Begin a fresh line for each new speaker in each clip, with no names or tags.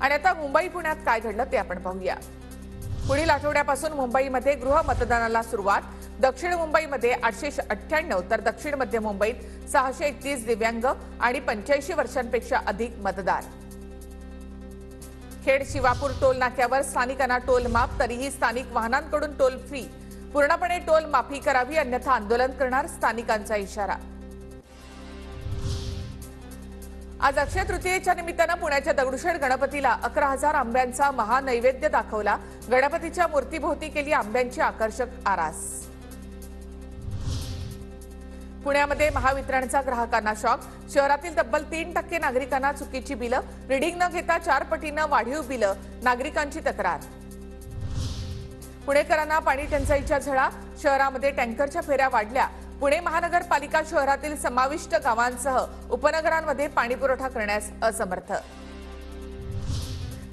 आणि आता मुंबई पुण्यात काय घडलं ते आपण पाहूया। पुढील आठवड्यापासून मुंबईमध्ये गृह मतदानाला सुरुवात। दक्षिण मुंबईमध्ये 898 तर दक्षिण मध्य मुंबईत 631 दिव्यांग आणि 85 वर्षांपेक्षा अधिक मतदार। खेड शिवापूर टोल नाक्यावर स्थानिकांना टोल माफ, तरीही स्थानिक वाहनांकडून टोल फ्री। पूर्णपणे टोल माफी करावी अन्यथा आंदोलन करणार, स्थानिकांचा इशारा। आज अक्षय तृतीयेच्या निमित्तानं पुण्याच्या दगडूशेठ गणपतीला 11,000 आंब्यांचा महानैवेद्य दाखवला। गणपतीच्या मूर्तीभोवती केली आंब्यांची आकर्षक आरास। पुण्यामध्ये महावितरणचा ग्राहकांना शॉक। शहरातील तब्बल 3% नागरिकांना चुकीची बिलं, रिडिंग न घेता 4 पटीनं वाढीव बिलं, नागरिकांची तक्रार। पुणेकरांना पाणी टंचाईच्या झळा। शहरामध्ये टँकरच्या फेऱ्या वाढल्या। पुणे महानगरपालिका शहरातील समाविष्ट गावांसह उपनगरांमध्ये पाणीपुरवठा करण्यास असमर्थ।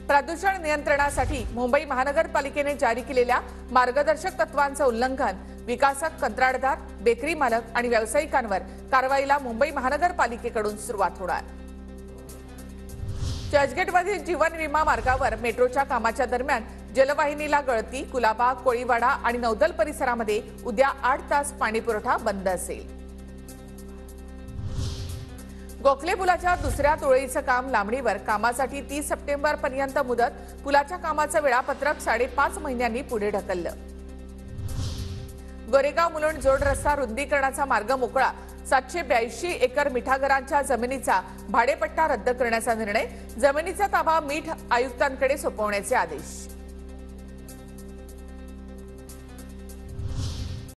प्रदूषण नियंत्रणासाठी मुंबई महानगरपालिकेने जारी केलेल्या मार्गदर्शक तत्वांचं उल्लंघन, विकासक, कंत्राटदार, बेकरी मालक आणि व्यावसायिकांवर कारवाईला मुंबई महानगरपालिकेकडून सुरुवात होणार। चर्चगेटमधील जीवन विमा मार्गावर मेट्रोच्या कामाच्या दरम्यान जलवाहिनीला गळती। कुलाबा, कोळीवाडा आणि नौदल परिसरामध्ये उद्या 8 तास पाणीपुरवठा बंद असेल। गोखले पुलाच्या दुसऱ्या तुळईचं काम लांबणीवर। कामासाठी 30 सप्टेंबर पर्यंत मुदत। पुलाच्या कामाचं वेळापत्रक 5.5 महिन्यांनी पुढे ढकललं। गोरेगाव मुलुंड जोड रस्ता रुंदीकरणाचा मार्ग मोकळा। 782 एकर मिठागरांच्या जमिनीचा भाडेपट्टा रद्द करण्याचा निर्णय। जमिनीचा ताबा मीठ आयुक्तांकडे सोपवण्याचे आदेश।